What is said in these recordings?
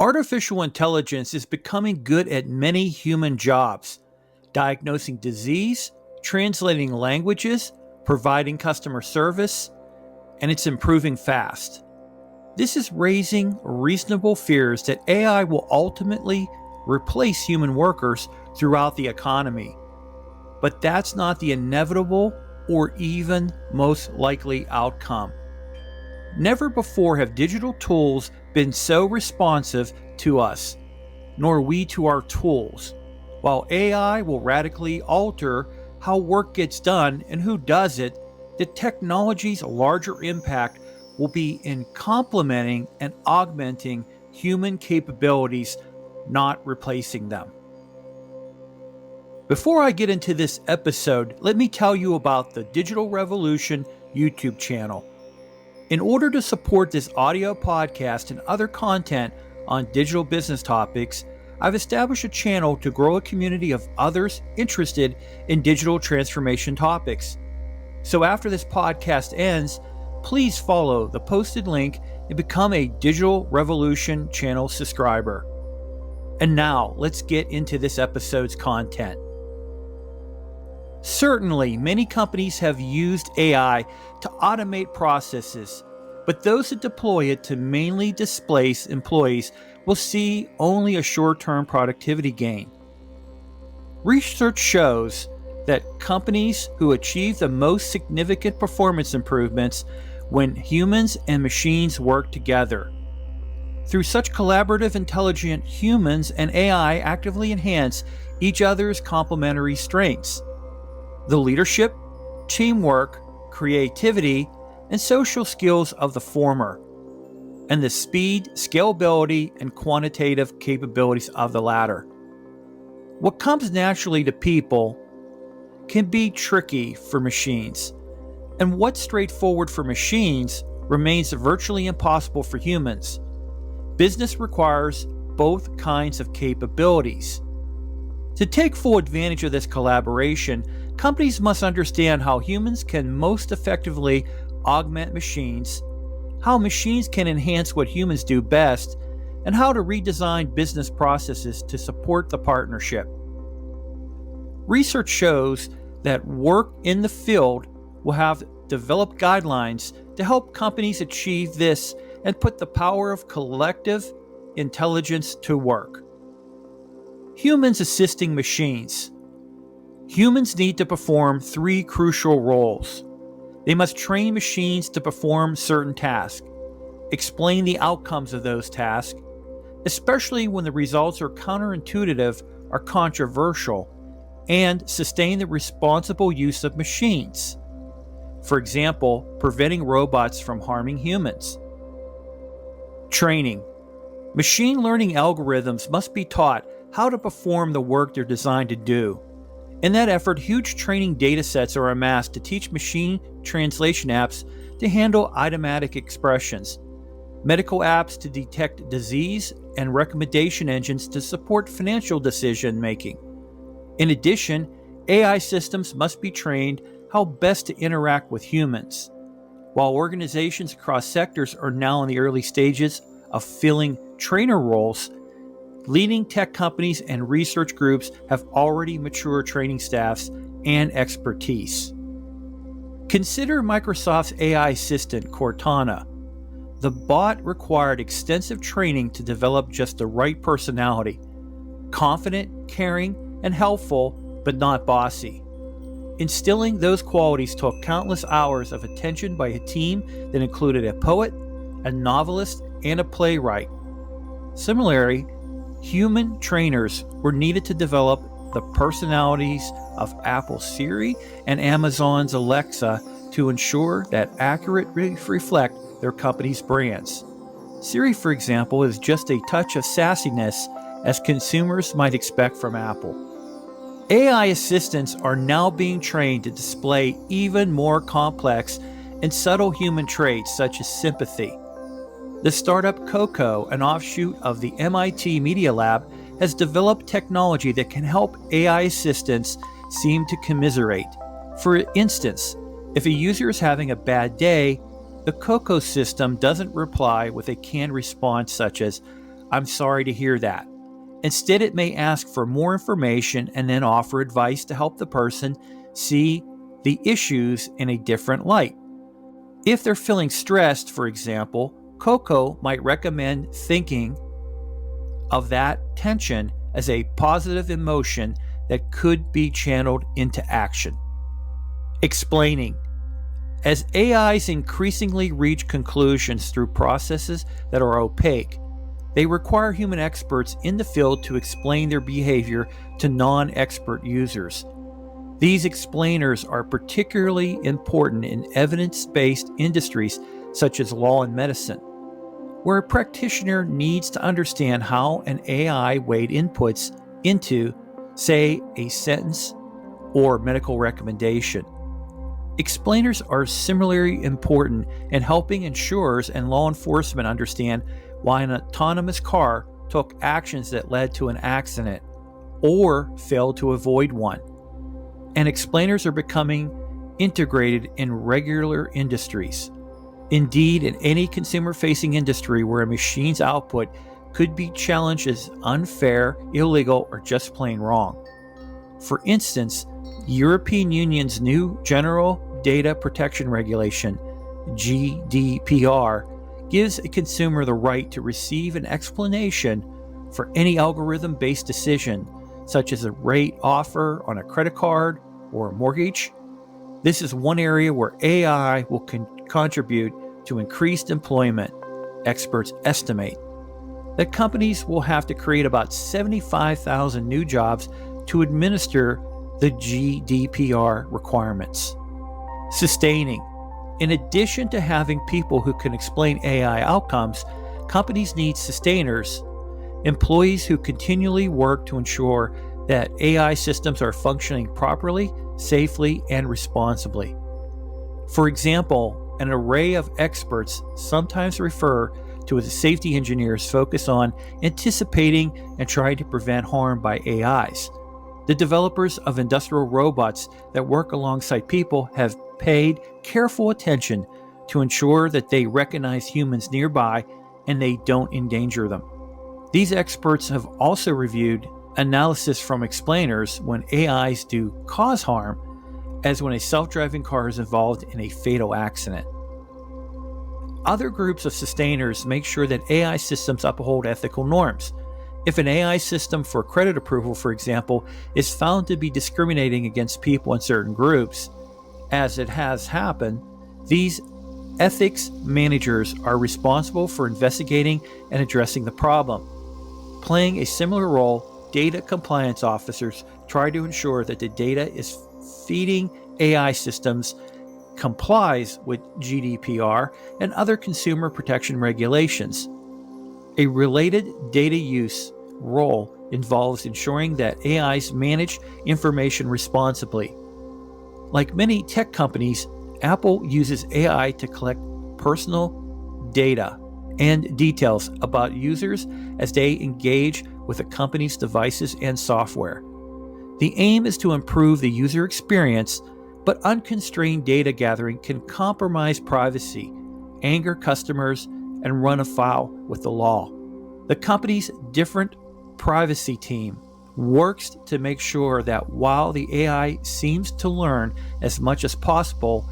Artificial intelligence is becoming good at many human jobs, diagnosing disease, translating languages, providing customer service, and it's improving fast. This is raising reasonable fears that AI will ultimately replace human workers throughout the economy. But that's not the inevitable or even most likely outcome. Never before have digital tools been so responsive to us, nor we to our tools. While AI will radically alter how work gets done and who does it, the technology's larger impact will be in complementing and augmenting human capabilities, not replacing them. Before I get into this episode, let me tell you about the Digital Revolution YouTube channel. In order to support this audio podcast and other content on digital business topics, I've established a channel to grow a community of others interested in digital transformation topics. So after this podcast ends, please follow the posted link and become a Digital Revolution channel subscriber. And now, let's get into this episode's content. Certainly, many companies have used AI to automate processes, but those that deploy it to mainly displace employees will see only a short-term productivity gain. Research shows that companies who achieve the most significant performance improvements when humans and machines work together. Through such collaborative, intelligent humans and AI actively enhance each other's complementary strengths. The leadership, teamwork, creativity, and social skills of the former, and the speed, scalability, and quantitative capabilities of the latter. What comes naturally to people can be tricky for machines, and what's straightforward for machines remains virtually impossible for humans. Business requires both kinds of capabilities. To take full advantage of this collaboration, companies must understand how humans can most effectively augment machines, how machines can enhance what humans do best, and how to redesign business processes to support the partnership. Research shows that work in the field will have developed guidelines to help companies achieve this and put the power of collective intelligence to work. Humans assisting machines. Humans need to perform three crucial roles. They must train machines to perform certain tasks, explain the outcomes of those tasks, especially when the results are counterintuitive or controversial, and sustain the responsible use of machines. For example, preventing robots from harming humans. Training. Machine learning algorithms must be taught how to perform the work they're designed to do. In that effort, huge training datasets are amassed to teach machine translation apps to handle idiomatic expressions, medical apps to detect disease, and recommendation engines to support financial decision making. In addition, AI systems must be trained how best to interact with humans. While organizations across sectors are now in the early stages of filling trainer roles, leading tech companies and research groups have already matured training staffs and expertise. Consider Microsoft's AI assistant, Cortana. The bot required extensive training to develop just the right personality: confident, caring, and helpful, but not bossy. Instilling those qualities took countless hours of attention by a team that included a poet, a novelist, and a playwright. Similarly, human trainers were needed to develop the personalities of Apple's Siri and Amazon's Alexa to ensure that accurately reflect their company's brands. Siri, for example, is just a touch of sassiness as consumers might expect from Apple. AI assistants are now being trained to display even more complex and subtle human traits such as sympathy. The startup Coco, an offshoot of the MIT Media Lab, has developed technology that can help AI assistants seem to commiserate. For instance, if a user is having a bad day, the Coco system doesn't reply with a canned response such as, "I'm sorry to hear that." Instead, it may ask for more information and then offer advice to help the person see the issues in a different light. If they're feeling stressed, for example, Coco might recommend thinking of that tension as a positive emotion that could be channeled into action. Explaining. As AIs increasingly reach conclusions through processes that are opaque, they require human experts in the field to explain their behavior to non-expert users. These explainers are particularly important in evidence-based industries such as law and medicine, where a practitioner needs to understand how an AI weighed inputs into, say, a sentence or medical recommendation. Explainers are similarly important in helping insurers and law enforcement understand why an autonomous car took actions that led to an accident or failed to avoid one. And explainers are becoming integrated in regular industries. Indeed, in any consumer-facing industry where a machine's output could be challenged as unfair, illegal, or just plain wrong. For instance, European Union's new General Data Protection Regulation, GDPR, gives a consumer the right to receive an explanation for any algorithm-based decision, such as a rate offer on a credit card or a mortgage. This is one area where AI will contribute to increased employment. Experts estimate that companies will have to create about 75,000 new jobs to administer the GDPR requirements. Sustaining. In addition to having people who can explain AI outcomes, companies need sustainers, employees who continually work to ensure that AI systems are functioning properly, safely, and responsibly. For example, an array of experts, sometimes referred to as safety engineers, focus on anticipating and trying to prevent harm by AIs. The developers of industrial robots that work alongside people have paid careful attention to ensure that they recognize humans nearby and they don't endanger them. These experts have also reviewed analysis from explainers when AIs do cause harm, as when a self-driving car is involved in a fatal accident. Other groups of sustainers make sure that AI systems uphold ethical norms. If an AI system for credit approval, for example, is found to be discriminating against people in certain groups, as it has happened, these ethics managers are responsible for investigating and addressing the problem. Playing a similar role, data compliance officers try to ensure that the data is feeding AI systems complies with GDPR and other consumer protection regulations. A related data use role involves ensuring that AIs manage information responsibly. Like many tech companies, Apple uses AI to collect personal data and details about users as they engage with the company's devices and software. The aim is to improve the user experience, but unconstrained data gathering can compromise privacy, anger customers, and run afoul with the law. The company's different privacy team works to make sure that while the AI seems to learn as much as possible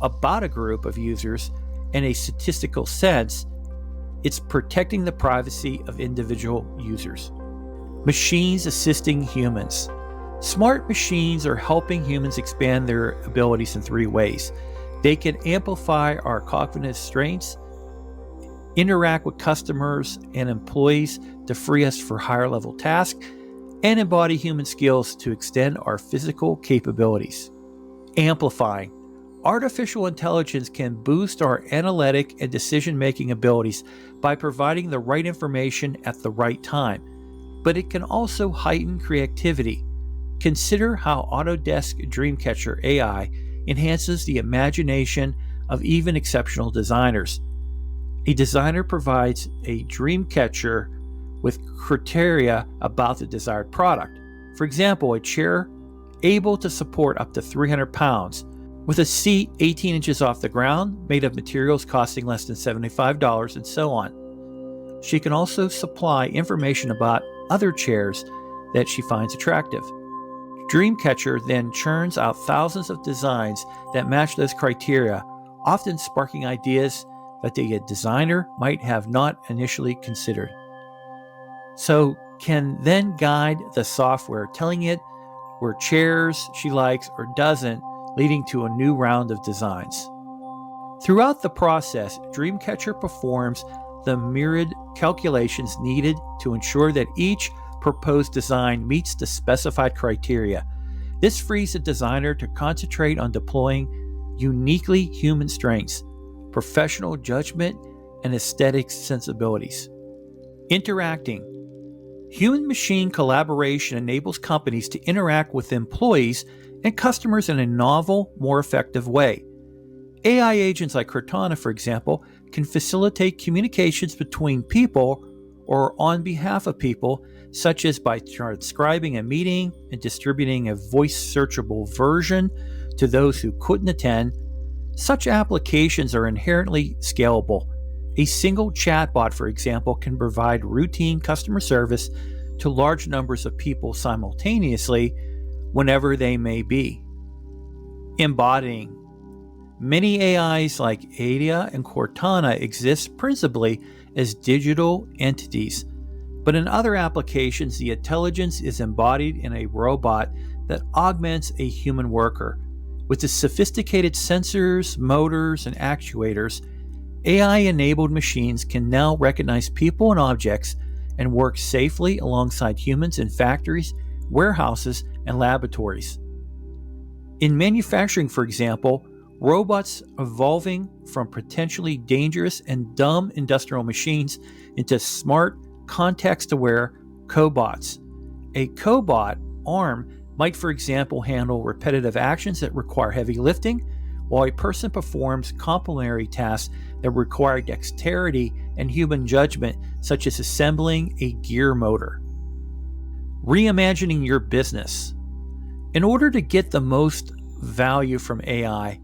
about a group of users in a statistical sense, it's protecting the privacy of individual users. Machines assisting humans. Smart machines are helping humans expand their abilities in three ways. They can amplify our cognitive strengths, interact with customers and employees to free us for higher level tasks, and embody human skills to extend our physical capabilities. Amplifying. Artificial intelligence can boost our analytic and decision-making abilities by providing the right information at the right time, but it can also heighten creativity. Consider how Autodesk Dreamcatcher AI enhances the imagination of even exceptional designers. A designer provides a dream catcher with criteria about the desired product. For example, a chair able to support up to 300 pounds, with a seat 18 inches off the ground, made of materials costing less than $75, and so on. She can also supply information about other chairs that she finds attractive. Dreamcatcher then churns out thousands of designs that match those criteria, often sparking ideas that the designer might have not initially considered. So, can then guide the software, telling it where chairs she likes or doesn't, leading to a new round of designs. Throughout the process, Dreamcatcher performs the myriad calculations needed to ensure that each proposed design meets the specified criteria. This frees the designer to concentrate on deploying uniquely human strengths, professional judgment, and aesthetic sensibilities. Interacting. Human-machine collaboration enables companies to interact with employees and customers in a novel, more effective way. AI agents like Cortana, for example, can facilitate communications between people or on behalf of people, such as by transcribing a meeting and distributing a voice-searchable version to those who couldn't attend. Such applications are inherently scalable. A single chatbot, for example, can provide routine customer service to large numbers of people simultaneously, whenever they may be. Embodying. Many AIs like Ada and Cortana exist principally as digital entities, but in other applications, the intelligence is embodied in a robot that augments a human worker. With the sophisticated sensors, motors, and actuators, AI-enabled machines can now recognize people and objects and work safely alongside humans in factories, warehouses, and laboratories. In manufacturing, for example, robots evolving from potentially dangerous and dumb industrial machines into smart, context-aware cobots. A cobot arm might, for example, handle repetitive actions that require heavy lifting, while a person performs complementary tasks that require dexterity and human judgment, such as assembling a gear motor. Reimagining your business. In order to get the most value from AI,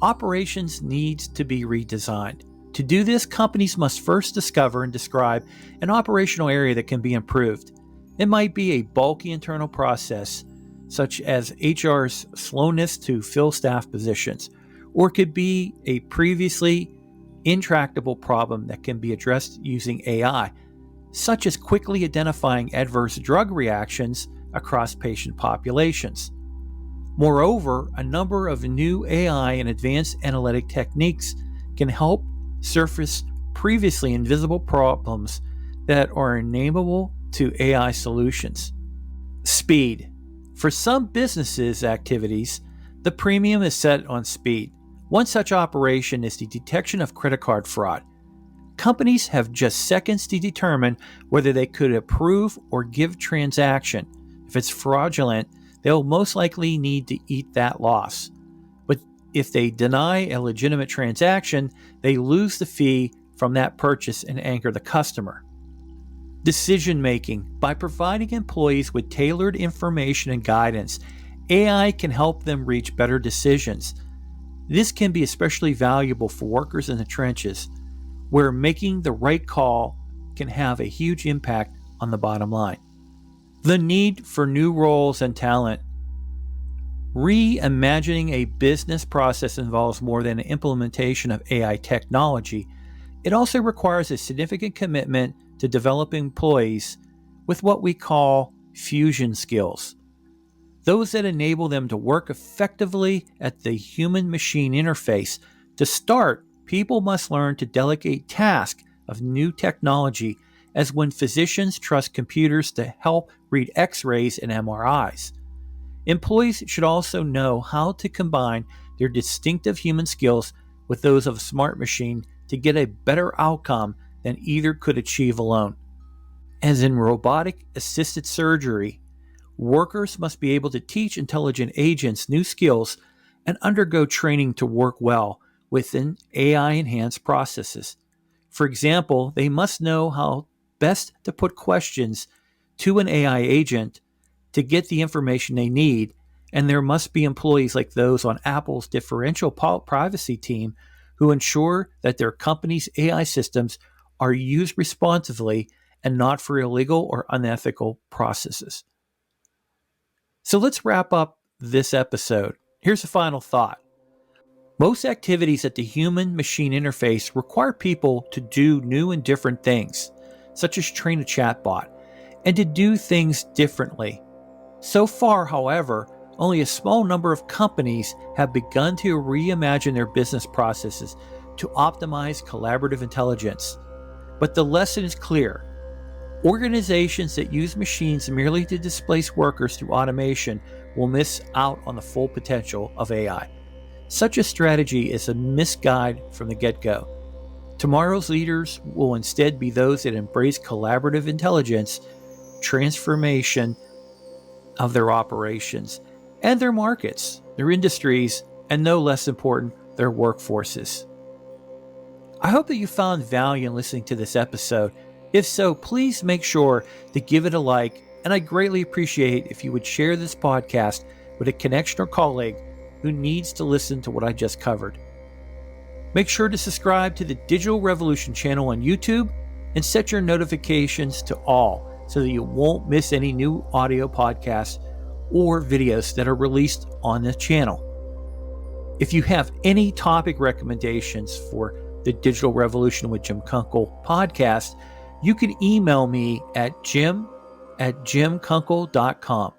operations needs to be redesigned. To do this, companies must first discover and describe an operational area that can be improved. It might be a bulky internal process, such as HR's slowness to fill staff positions, or it could be a previously intractable problem that can be addressed using AI, such as quickly identifying adverse drug reactions across patient populations. Moreover, a number of new AI and advanced analytic techniques can help surface previously invisible problems that are enameable to AI solutions. Speed. For some businesses' activities, the premium is set on speed. One such operation is the detection of credit card fraud. Companies have just seconds to determine whether they could approve or give transaction. If it's fraudulent, they'll most likely need to eat that loss. But if they deny a legitimate transaction, they lose the fee from that purchase and anger the customer. Decision making. By providing employees with tailored information and guidance, AI can help them reach better decisions. This can be especially valuable for workers in the trenches, where making the right call can have a huge impact on the bottom line. The need for new roles and talent. Reimagining a business process involves more than an implementation of AI technology. It also requires a significant commitment to develop employees with what we call fusion skills, those that enable them to work effectively at the human-machine interface. To start, people must learn to delegate tasks of new technology, as when physicians trust computers to help read X-rays and MRIs. Employees should also know how to combine their distinctive human skills with those of a smart machine to get a better outcome than either could achieve alone. As in robotic-assisted surgery, workers must be able to teach intelligent agents new skills and undergo training to work well within AI-enhanced processes. For example, they must know how best to put questions to an AI agent to get the information they need, and there must be employees like those on Apple's differential privacy team who ensure that their company's AI systems are used responsibly and not for illegal or unethical processes. So let's wrap up this episode. Here's a final thought. Most activities at the human-machine interface require people to do new and different things, such as train a chatbot, and to do things differently. So far, however, only a small number of companies have begun to reimagine their business processes to optimize collaborative intelligence. But the lesson is clear. Organizations that use machines merely to displace workers through automation will miss out on the full potential of AI. Such a strategy is a misguide from the get-go. Tomorrow's leaders will instead be those that embrace collaborative intelligence, transformation of their operations, and their markets, their industries, and no less important, their workforces. I hope that you found value in listening to this episode. If so, please make sure to give it a like, and I greatly appreciate if you would share this podcast with a connection or colleague who needs to listen to what I just covered. Make sure to subscribe to the Digital Revolution channel on YouTube and set your notifications to all so that you won't miss any new audio podcasts or videos that are released on the channel. If you have any topic recommendations for the Digital Revolution with Jim Kunkel podcast, you can email me at jim@jimkunkel.com.